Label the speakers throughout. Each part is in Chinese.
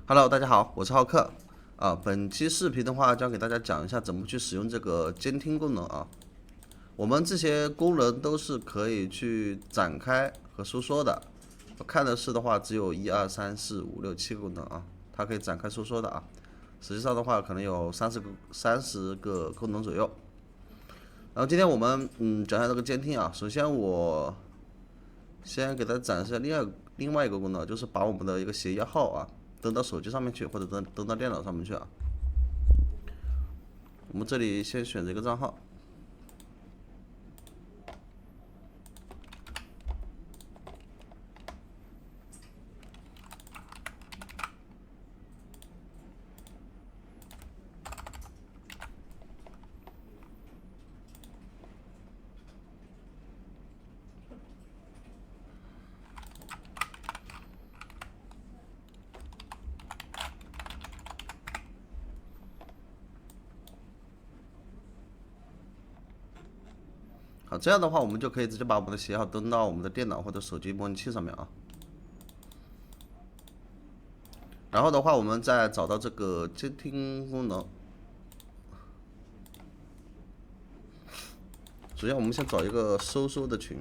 Speaker 1: Hello，大家好，我是浩克。本期视频的话，将给大家讲一下怎么去使用这个监听功能啊。我们这些功能都是可以去展开和收缩的。我看的是的话，只有1、2、3、4、5、6、7个功能啊，它可以展开收缩的啊。实际上的话，可能有30个功能左右。然后今天我们讲一下这个监听啊。首先我先给大家展示一下另外一个功能，就是把我们的一个协议号啊登到手机上面去，或者登到电脑上面去啊。我们这里先选择一个账号。好，这样的话我们就可以直接把我们的协议号登到我们的电脑或者手机模拟器上面啊。然后的话，我们再找到这个监听功能。首先我们先找一个收缩的群。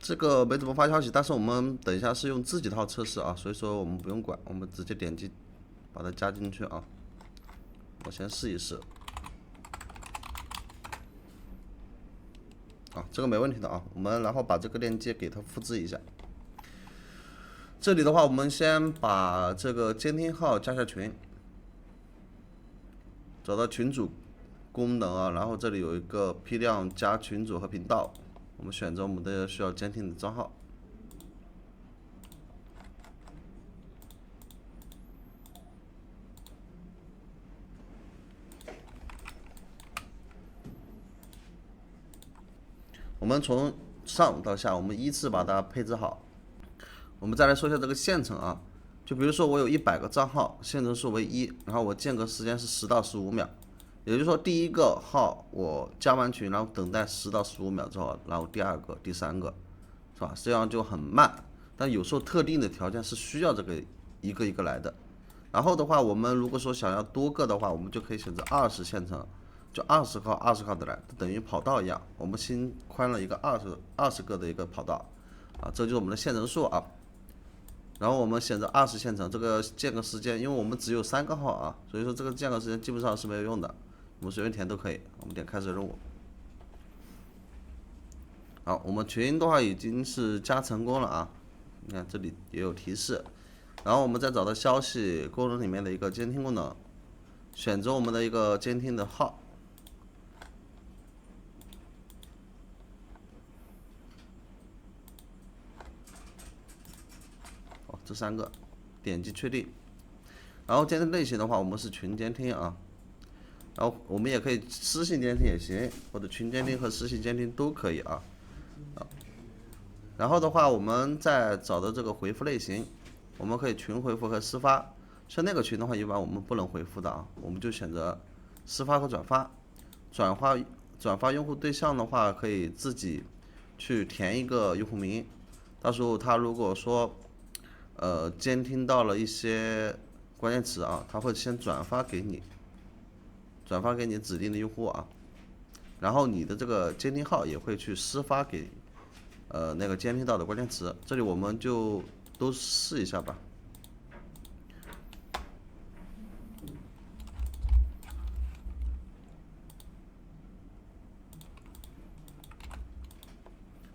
Speaker 1: 这个没怎么发消息，但是我们等一下是用自己套测试啊，所以说我们不用管，我们直接点击把它加进去啊。我先试一试。这个没问题的啊。我们然后把这个链接给它复制一下。这里的话，我们先把这个监听号加下群，找到群组功能啊，然后这里有一个批量加群组和频道，我们选择我们的需要监听的账号。我们从上到下，我们依次把它配置好。我们再来说一下这个线程啊，就比如说我有100个账号，线程数为1，然后我间隔时间是10到15秒，也就是说第一个号我加完群，然后等待10到15秒之后，然后第二个、第三个，是吧？这样就很慢，但有时候特定的条件是需要这个一个一个来的。然后的话，我们如果说想要多个的话，我们就可以选择20线程，就20号的来，等于跑道一样，我们新宽了一个二十个的一个跑道，这就是我们的线程数啊。然后我们选择20线程，这个间隔时间，因为我们只有3个号啊，所以说这个间隔时间基本上是没有用的，我们随便填都可以。我们点开始任务。好，我们群的话已经是加成功了啊，你看这里也有提示。然后我们再找到消息功能里面的一个监听功能，选择我们的一个监听的号。这3个，点击确定。然后监听类型的话，我们是群监听啊。然后我们也可以私信监听也行，或者群监听和私信监听都可以啊。然后的话，我们再找到这个回复类型，我们可以群回复和私发。像那个群的话，一般我们不能回复的啊，我们就选择私发和转发。转发用户对象的话，可以自己去填一个用户名，到时候他如果说监听到了一些关键词啊，他会先转发给你，指定的用户啊，然后你的这个监听号也会去私发给那个监听到的关键词。这里我们就都试一下吧。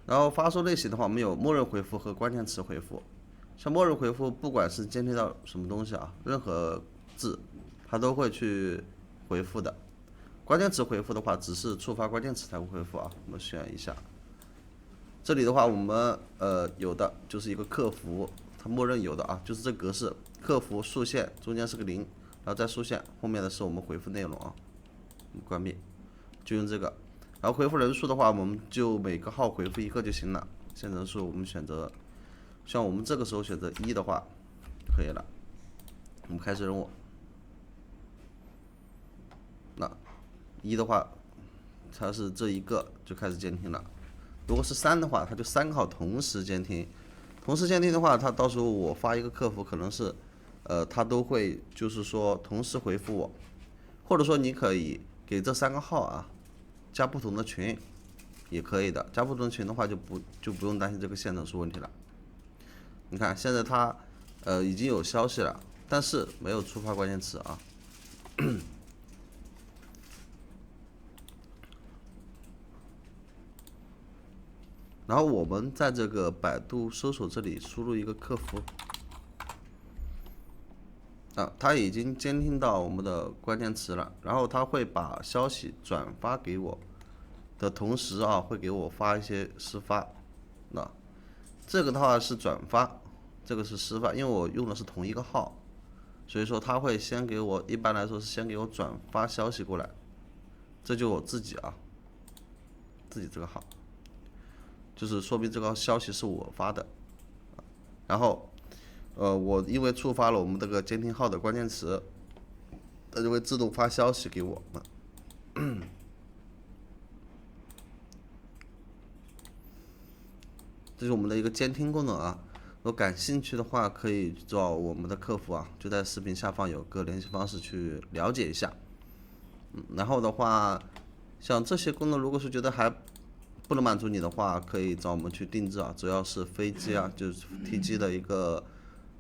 Speaker 1: 然后发送类型的话，我们有默认回复和关键词回复。像默认回复，不管是监听到什么东西啊，任何字，它都会去回复的。关键词回复的话，只是触发关键词才会回复啊。我们选一下，这里的话，我们有的就是一个客服，它默认有的啊，就是这格式，客服竖线中间是个0，然后再竖线，后面的是我们回复内容啊。我们关闭，就用这个。然后回复人数的话，我们就每个号回复1个就行了。限人数我们选择，像我们这个时候选择1的话，可以了。我们开始任务。那1的话，它是这一个就开始监听了。如果是3的话，它就3个号同时监听。同时监听的话，它到时候我发一个客服，可能是，它都会就是说同时回复我，或者说你可以给这3个号啊加不同的群，也可以的。加不同的群的话，就不用担心这个线程数问题了。你看现在它已经有消息了，但是没有触发关键词啊。然后我们在这个百度搜索这里输入一个客服，它已经监听到我们的关键词了，然后它会把消息转发给我的同时啊，会给我发一些私发。那这个的话是转发，这个是私发，因为我用的是同一个号，所以说它会先给我，一般来说是先给我转发消息过来，这就我自己啊，自己这个号。就是说明这个消息是我发的，然后，我因为触发了我们这个监听号的关键词，它就会自动发消息给我们。这是我们的一个监听功能啊。如果感兴趣的话，可以找我们的客服啊，就在视频下方有个联系方式去了解一下。然后的话，像这些功能，如果是觉得还不能满足你的话，可以找我们去定制啊，只要是飞机啊，就是 TG 的一个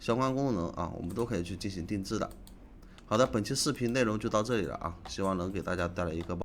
Speaker 1: 相关功能啊，我们都可以去进行定制的。好的，本期视频内容就到这里了啊，希望能给大家带来一个